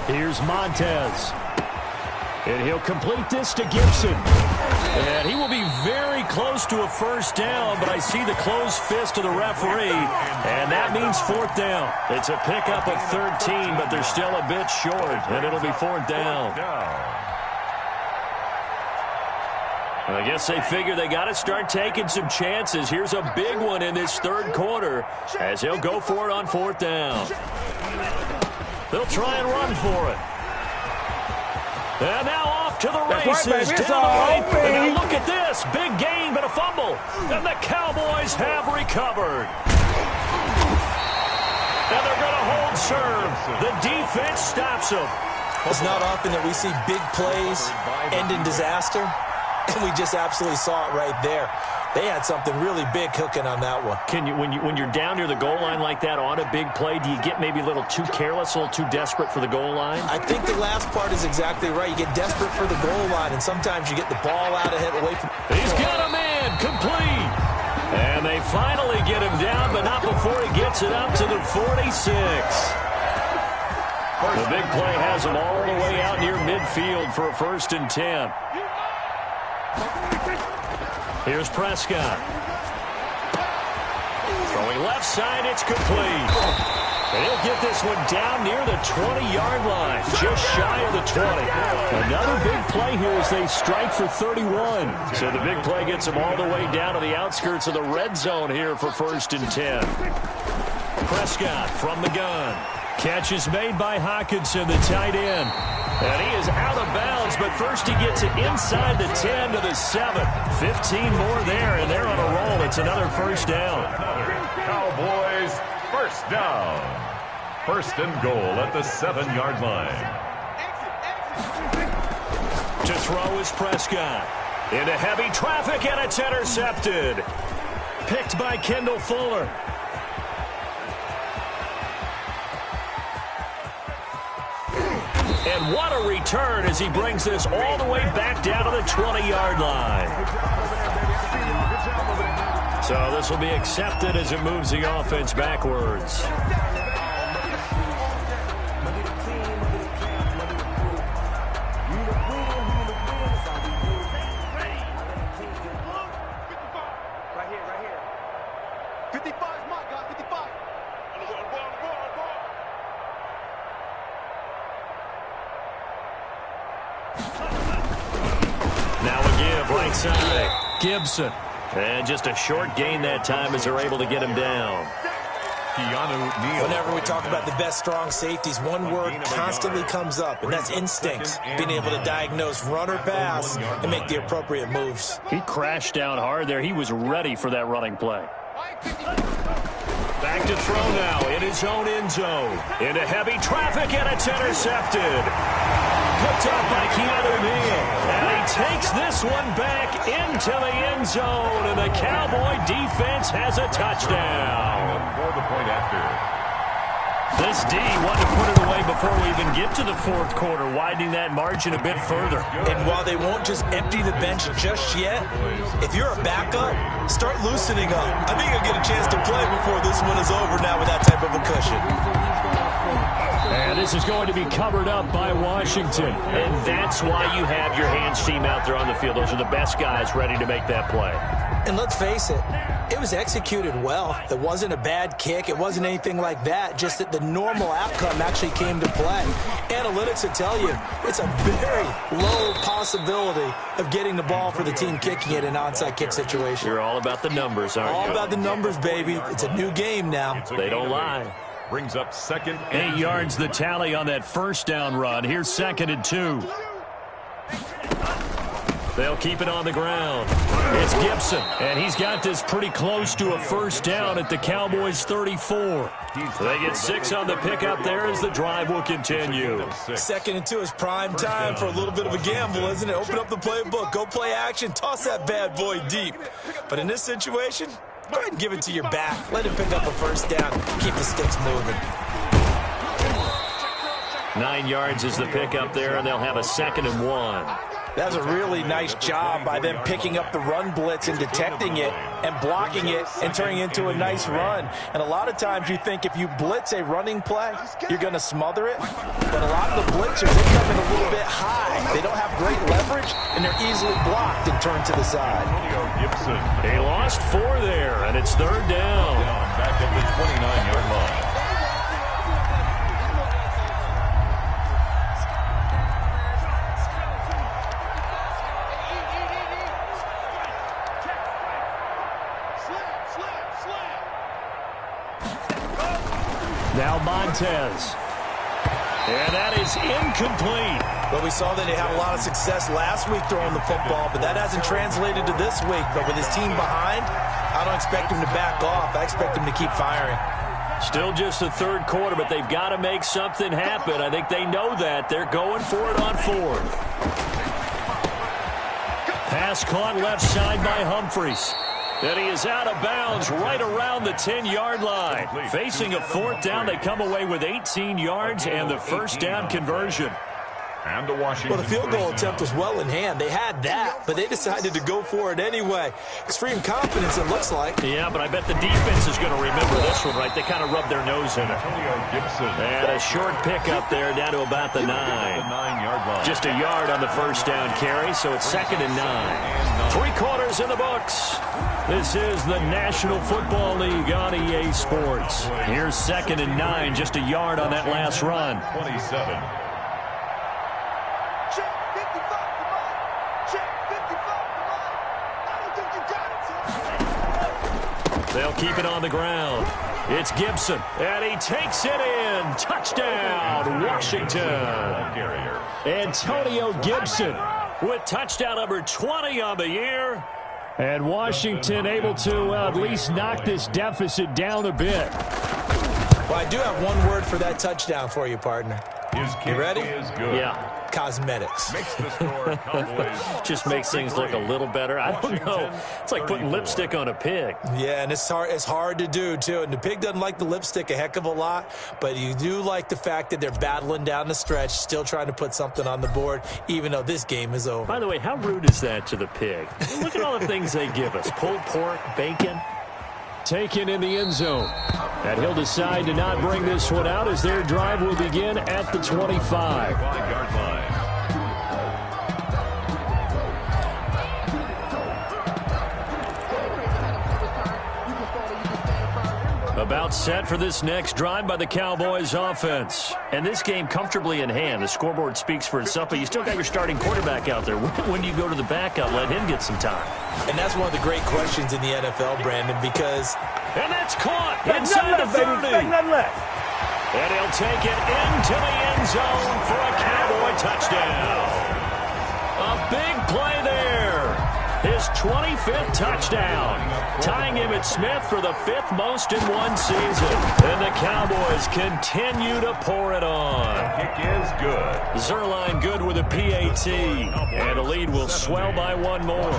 Here's Montez. And he'll complete this to Gibson. And he will be very close to a first down, but I see the closed fist of the referee, and that means fourth down. It's a pickup of 13, but they're still a bit short, and it'll be fourth down. I guess they figure they got to start taking some chances. Here's a big one in this third quarter as he'll go for it on fourth down. They'll try and run for it. And now off to the races. Down the right. And now look at this. Big gain, but a fumble. And the Cowboys have recovered. And they're going to hold serve. The defense stops them. It's not often that we see big plays end in disaster. And we just absolutely saw it right there. They had something really big cooking on that one. Can you, when you're down near the goal line like that on a big play, do you get maybe a little too careless, a little too desperate for the goal line? I think the last part is exactly right. You get desperate for the goal line, and sometimes you get the ball out ahead away from. He's got a man complete. And they finally get him down, but not before he gets it up to the 46. The big play has him all the way out near midfield for a 1st and 10. Here's Prescott. Throwing left side, it's complete. And he'll get this one down near the 20-yard line, just shy of the 20. Another big play here as they strike for 31. So the big play gets them all the way down to the outskirts of the red zone here for 1st and 10. Prescott from the gun. Catch is made by Hawkinson, the tight end. And he is out of bounds, but first he gets it inside the 10 to the 7. 15 more there, and they're on a roll. It's another first down. Cowboys, first down. 1st and goal at the 7-yard line. To throw is Prescott. Into heavy traffic, and it's intercepted. Picked by Kendall Fuller. And what a return as he brings this all the way back down to the 20-yard line. So this will be accepted as it moves the offense backwards. Gibson. And just a short gain that time as they're able to get him down. Whenever we talk about the best strong safeties, one word constantly comes up, and that's instincts. Being able to diagnose run or pass and make the appropriate moves. He crashed down hard there. He was ready for that running play. Back to throw now in his own end zone. Into heavy traffic, and it's intercepted. Picked up by Keanu Neal. And he takes this one back into the end zone. And the Cowboy defense has a touchdown. For the point after. This D wanted to put it away before we even get to the fourth quarter, widening that margin a bit further. And while they won't just empty the bench just yet, if you're a backup, start loosening up. I think you'll get a chance to play before this one is over now with that type of a cushion. And this is going to be covered up by Washington. And that's why you have your hands team out there on the field. Those are the best guys ready to make that play. And let's face it, it was executed well. It wasn't a bad kick. It wasn't anything like that. Just that the normal outcome actually came to play. Analytics will tell you it's a very low possibility of getting the ball for the team kicking it in an onside kick situation. You're all about the numbers, aren't you? All about the numbers, baby. It's a new game now. They don't lie. Brings up second. 8 yards the tally on that first down run. Here's 2nd and 2. They'll keep it on the ground. It's Gibson, and he's got this pretty close to a first down at the Cowboys' 34. They get 6 on the pickup there as the drive will continue. 2nd and 2 is prime time for a little bit of a gamble, isn't it? Open up the playbook, go play action, toss that bad boy deep. But in this situation, go ahead and give it to your back. Let him pick up a first down. Keep the sticks moving. 9 yards is the pickup there, and they'll have a 2nd and 1. That was a really nice job by them picking up the run blitz and detecting it and blocking it and turning it into a nice run. And a lot of times you think if you blitz a running play, you're going to smother it. But a lot of the blitzers, they come in a little bit high. They don't have great leverage, and they're easily blocked and turned to the side. Gibson. They lost 4 there, and it's 3rd down. Back at the 29-yard line. Now Montez. And that is incomplete. Well, we saw that they had a lot of success last week throwing the football, but that hasn't translated to this week. But with his team behind, I don't expect him to back off. I expect him to keep firing. Still just the 3rd quarter, but they've got to make something happen. I think they know that. They're going for it on 4th. Pass caught left side by Humphries. And he is out of bounds right around the 10-yard line. Facing a 4th down, they come away with 18 yards and the first down conversion. And the Washington. Well, the field goal attempt was well in hand. They had that, but they decided to go for it anyway. Extreme confidence, it looks like. Yeah, but I bet the defense is going to remember this one, right? They kind of rubbed their nose in it. Gibson. And a short pickup there down to about the 9. 9-yard line. Just a yard on the first down carry, so it's 2nd and 9. 3 quarters in the books. This is the National Football League on EA Sports. Here's 2nd and 9, just a yard on that last run. 27. They'll keep it on the ground. It's Gibson, and he takes it in. Touchdown, Washington. Antonio Gibson with touchdown number 20 on the year. And Washington able to at least knock this deficit down a bit. Well, I do have one word for that touchdown for you, partner. His kick You ready? is good. Yeah. Cosmetics. Makes the score, Cowboys. Just makes things look a little better. I don't know. It's like putting 34. lipstick on a pig. Yeah, and it's hard to do, too. And the pig doesn't like the lipstick a heck of a lot, but you do like the fact that they're battling down the stretch, still trying to put something on the board, even though this game is over. By the way, how rude is that to the pig? Look at all the things they give us. Pulled pork, bacon. Taken in the end zone. And he'll decide to not bring this one out as their drive will begin at the 25. 5-yard line. About set for this next drive by the Cowboys offense. And this game comfortably in hand. The scoreboard speaks for itself, but you still got your starting quarterback out there. When do you go to the backup? Let him get some time. And that's one of the great questions in the NFL, Brandon, because... And that's caught inside the 30. And he'll take it into the end zone for a Cowboy touchdown. A big play there. His 25th touchdown, tying him at Smith for the 5th most in one season. And the Cowboys continue to pour it on. Kick is good. Zerline good with a PAT. And the lead will swell by one more.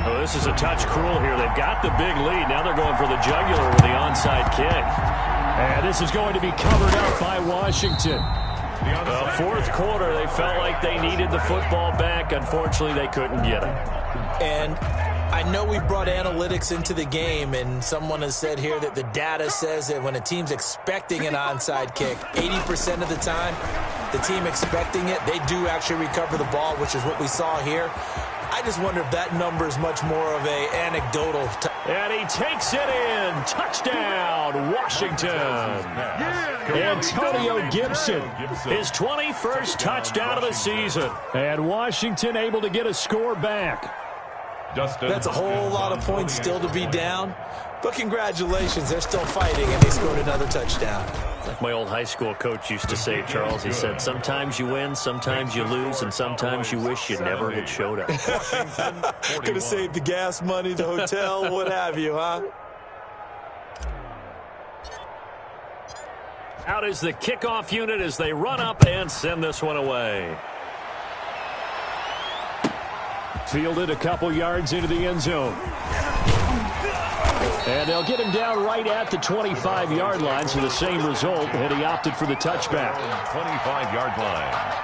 Oh, this is a touch cruel here. They've got the big lead. Now they're going for the jugular with the onside kick. And this is going to be covered up by Washington. The fourth quarter, they felt like they needed the football back. Unfortunately, they couldn't get it. And I know we brought analytics into the game, and someone has said here that the data says that when a team's expecting an onside kick, 80% of the time, the team expecting it, they do actually recover the ball, which is what we saw here. I just wonder if that number is much more of a anecdotal. And he takes it in. Touchdown, Washington. Antonio Gibson, his 21st touchdown of the season. And Washington able to get a score back. That's a whole lot of points still to be down. But congratulations, they're still fighting, and they scored another touchdown. Like my old high school coach used to say, Charles, he said, sometimes you win, sometimes you lose, and sometimes you wish you never had showed up. Could have saved the gas money, the hotel, what have you, huh? Out is the kickoff unit as they run up and send this one away. Fielded a couple yards into the end zone. And they'll get him down right at the 25-yard line, so the same result, and he opted for the touchback. 25-yard line.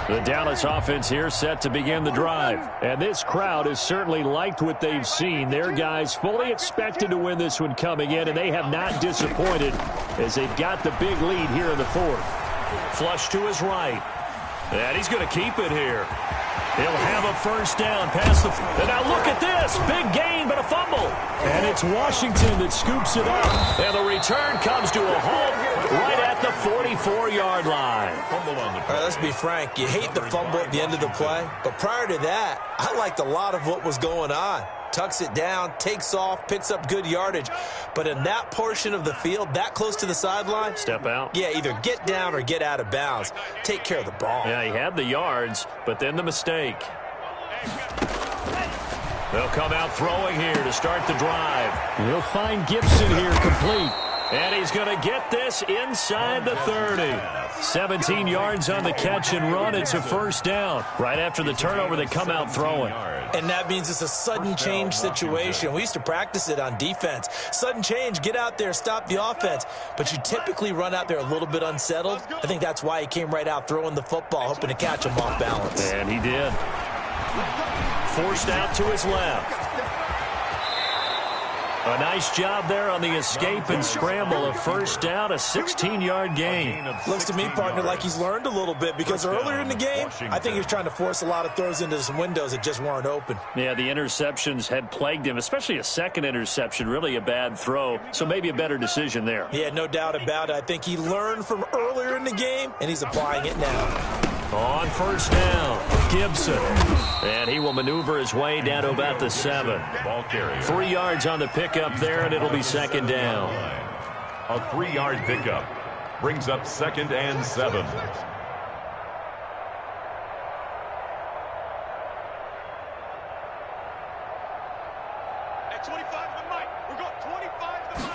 The Dallas offense here set to begin the drive. And this crowd has certainly liked what they've seen. Their guys fully expected to win this one coming in, and they have not disappointed as they've got the big lead here in the fourth. Flush to his right. And he's going to keep it here. He'll have a first down past the... And now look at this. Big gain, but a fumble. And it's Washington that scoops it up. And the return comes to a halt right at the 44-yard line. Fumble on the play. All right, let's be frank. You hate the fumble at the end of the play. But prior to that, I liked a lot of what was going on. Tucks it down, takes off, picks up good yardage. But in that portion of the field, that close to the sideline... Step out. Yeah, either get down or get out of bounds. Take care of the ball. Yeah, he had the yards, but then the mistake. They'll come out throwing here to start the drive. He'll find Gibson here complete. And he's going to get this inside the 30. 17 yards on the catch and run. It's a first down. Right after the turnover, they come out throwing. And that means it's a sudden change situation. We used to practice it on defense. Sudden change, get out there, stop the offense. But you typically run out there a little bit unsettled. I think that's why he came right out throwing the football, hoping to catch him off balance. And he did. Forced out to his left. A nice job there on the escape and scramble. A first down, a 16-yard gain. Looks to me, partner, like he's learned a little bit because earlier in the game, I think he was trying to force a lot of throws into some windows that just weren't open. Yeah, the interceptions had plagued him, especially a second interception, really a bad throw. So maybe a better decision there. Yeah, no doubt about it. I think he learned from earlier in the game, and he's applying it now. On first down, Gibson. And he will maneuver his way down to about the 7. Ball carrier. 3 yards on the pickup there, and it'll be second down. A 3-yard pickup brings up 2nd and 7. Yeah, 25 to the mic. We're going 25 to the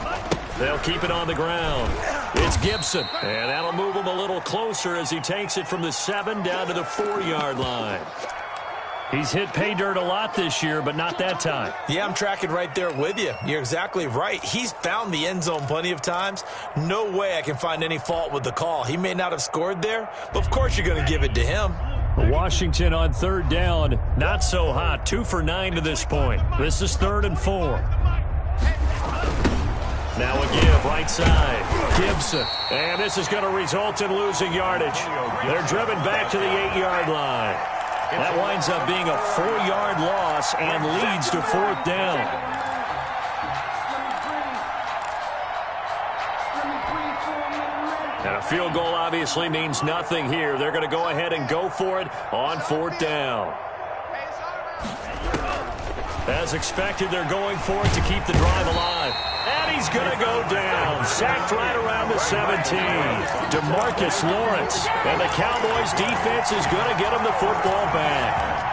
mic. They'll keep it on the ground. It's Gibson, and that'll move him a little closer as he takes it from the 7 down to the 4-yard line. He's hit pay dirt a lot this year, but not that time. Yeah, I'm tracking right there with you. You're exactly right. He's found the end zone plenty of times. No way I can find any fault with the call. He may not have scored there, but of course you're going to give it to him. Washington on 3rd down. Not so hot. 2 for 9 to this point. This is 3rd and 4. Now a give, right side. Gibson. And this is going to result in losing yardage. They're driven back to the 8-yard line. That winds up being a 4-yard loss and leads to 4th down. And a field goal obviously means nothing here. They're going to go ahead and go for it on 4th down. As expected, they're going for it to keep the drive alive. And he's going to go down. Sacked right around the 17. DeMarcus Lawrence. And the Cowboys defense is going to get him the football back.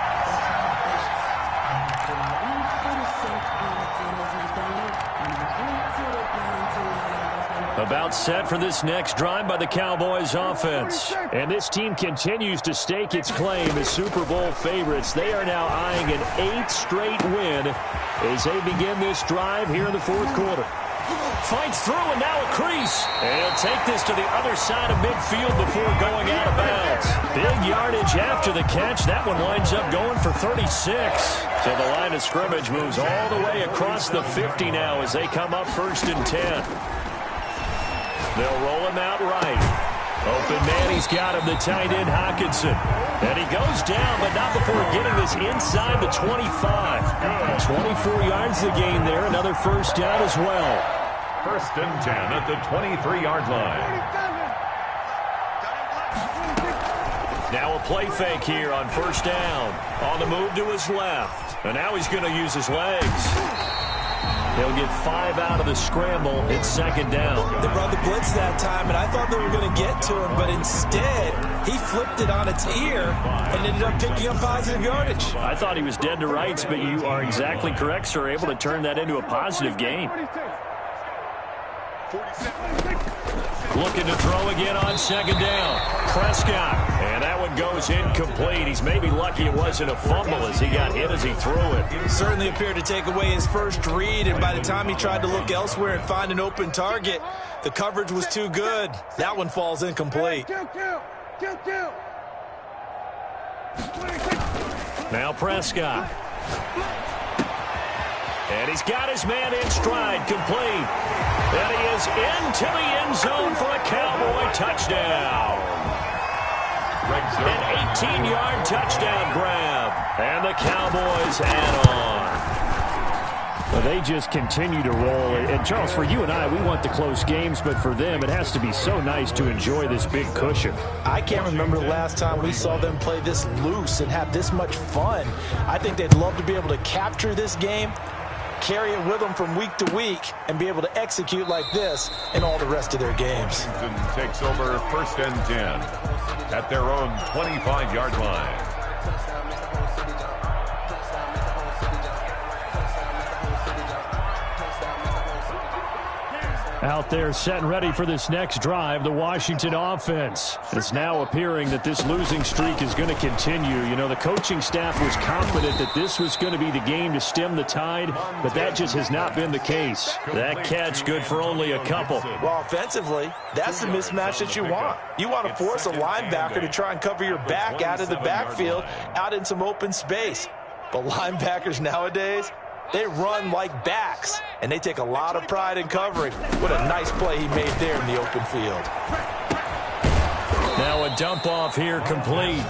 About set for this next drive by the Cowboys offense. And this team continues to stake its claim as Super Bowl favorites. They are now eyeing an 8th straight win as they begin this drive here in the 4th quarter. Fights through and now a crease. And he'll take this to the other side of midfield before going out of bounds. Big yardage after the catch. That one winds up going for 36. So the line of scrimmage moves all the way across the 50 now as they come up 1st and 10. They'll roll him out right. Open man, he's got him, the tight end, Hockenson. And he goes down, but not before getting this inside the 25. 24 yards the gain there, another 1st down as well. 1st and 10 at the 23-yard line. Now a play fake here on 1st down. On the move to his left. And now he's going to use his legs. He'll get 5 out of the scramble. It's 2nd down. They brought the blitz that time, and I thought they were going to get to him, but instead, he flipped it on its ear and ended up picking up positive yardage. I thought he was dead to rights, but you are exactly correct, sir. Able to turn that into a positive gain. Looking to throw again on 2nd down. Prescott. And that one goes incomplete. He's maybe lucky it wasn't a fumble as he got hit as he threw it. Certainly appeared to take away his first read, and by the time he tried to look elsewhere and find an open target, the coverage was too good. That one falls incomplete. Now Prescott. And he's got his man in stride, complete. And he is into the end zone for a Cowboy touchdown. An 18-yard touchdown grab. And the Cowboys add on. Well, they just continue to roll. And, Charles, for you and I, we want the close games, but for them, it has to be so nice to enjoy this big cushion. I can't remember the last time we saw them play this loose and have this much fun. I think they'd love to be able to capture this game, carry it with them from week to week, and be able to execute like this in all the rest of their games. Washington takes over 1st and 10 at their own 25-yard line. Out there set and ready for this next drive, the Washington offense. It's now appearing that this losing streak is going to continue. You know, the coaching staff was confident that this was going to be the game to stem the tide, but that just has not been the case. That catch good for only a couple. Well, offensively, that's the mismatch that you want. You want to force a linebacker to try and cover your back out of the backfield, out in some open space. But linebackers nowadays, they run like backs, and they take a lot of pride in covering. What a nice play he made there in the open field. Now a dump off here complete.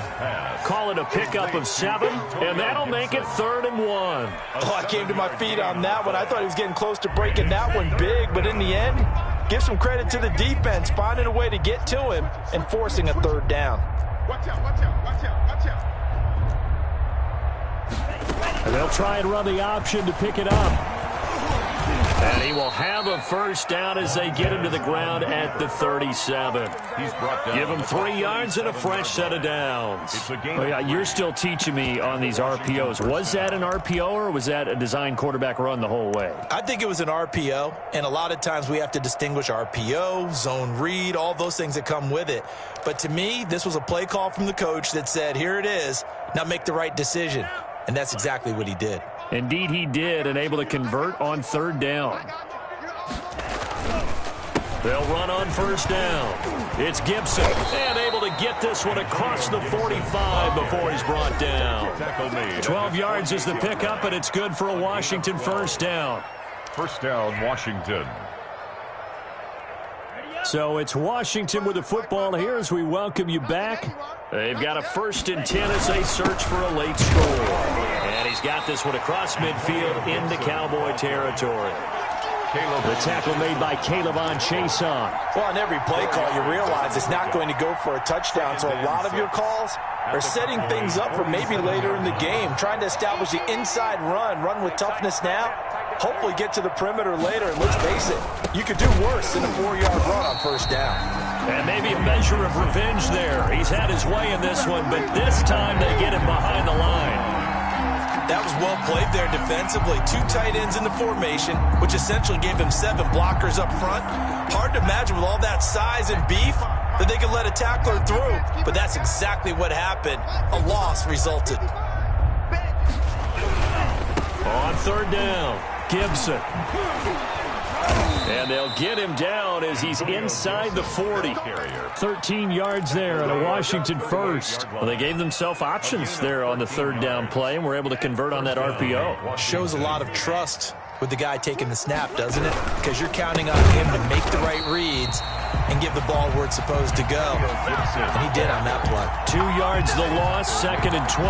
Call it a pickup of 7, and that'll make it 3rd and 1. Oh, I came to my feet on that one. I thought he was getting close to breaking that one big, but in the end, give some credit to the defense, finding a way to get to him and forcing a 3rd down. Watch out, watch out, watch out, watch out. And they'll try and run the option to pick it up. And he will have a first down as they get him to the ground at the 37. He's brought down. Give him 3 yards and a fresh set of downs. It's a game. Oh, yeah, you're still teaching me on these RPOs. Was that an RPO or was that a design quarterback run the whole way? I think it was an RPO, and a lot of times we have to distinguish RPO, zone read, all those things that come with it. But to me, this was a play call from the coach that said, here it is, now make the right decision. And that's exactly what he did. Indeed, he did, and able to convert on 3rd down. They'll run on 1st down. It's Gibson, and able to get this one across the 45 before he's brought down. 12 yards is the pickup, and it's good for a Washington 1st down. 1st down, Washington. So it's Washington with the football here as we welcome you back. They've got a 1st and 10 as they search for a late score. And he's got this one across midfield into Cowboy territory. The tackle made by Caleb on Chason. Well, on every play call, you realize it's not going to go for a touchdown. So a lot of your calls are setting things up for maybe later in the game, trying to establish the inside run with toughness now. Hopefully get to the perimeter later. And let's face it, you could do worse than a 4-yard run on 1st down. And maybe a measure of revenge there. He's had his way in this one, but this time they get him behind the line. That was well played there defensively. 2 tight ends in the formation, which essentially gave them 7 blockers up front. Hard to imagine with all that size and beef that they could let a tackler through, but that's exactly what happened. A loss resulted. On 3rd down, Gibson. And they'll get him down as he's inside the 40. 13 yards there and a Washington 1st. Well, they gave themselves options there on the 3rd down play and were able to convert on that RPO. Shows a lot of trust with the guy taking the snap, doesn't it? Because you're counting on him to make the right reads and give the ball where it's supposed to go. And he did on that play. 2 yards the loss, 2nd and 12.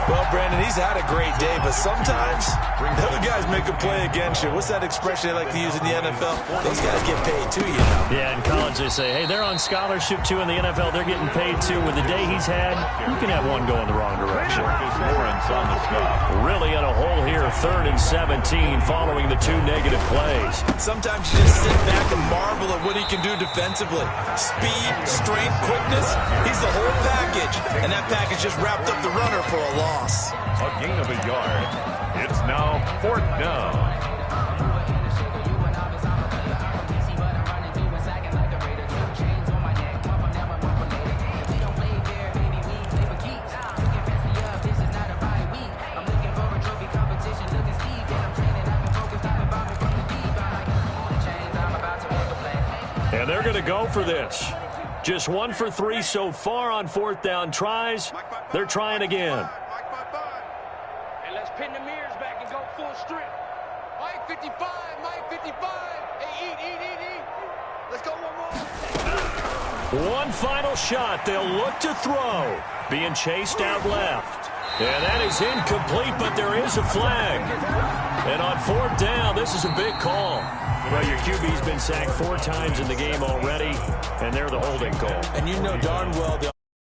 Well, Brandon, he's had a great day, but sometimes the other guys make a play against you. What's that expression they like to use in the NFL? Those guys get paid too, you know. Yeah, in college they say, hey, they're on scholarship too. In the NFL, they're getting paid too. With the day he's had, you can have one go in the wrong direction. Really in a hole here, 3rd and 17 following the 2 negative plays. Sometimes you just sit back and marvel at what he can do defensively. Speed, strength, quickness, he's the whole package. And that package just wrapped up the runner for a loss. A gain of a yard. It's now 4th down. And they're going to go for this. Just 1 for 3 so far on 4th down tries. They're trying again. And let's pin the mirrors back and go full strip. Mike 55, Mike 55. Hey, eat. Let's go one more. One final shot. They'll look to throw. Being chased out left. And that is incomplete, but there is a flag. And on 4th down, this is a big call. Well, your QB's been sacked 4 times in the game already, and they're the holding call. And you know darn well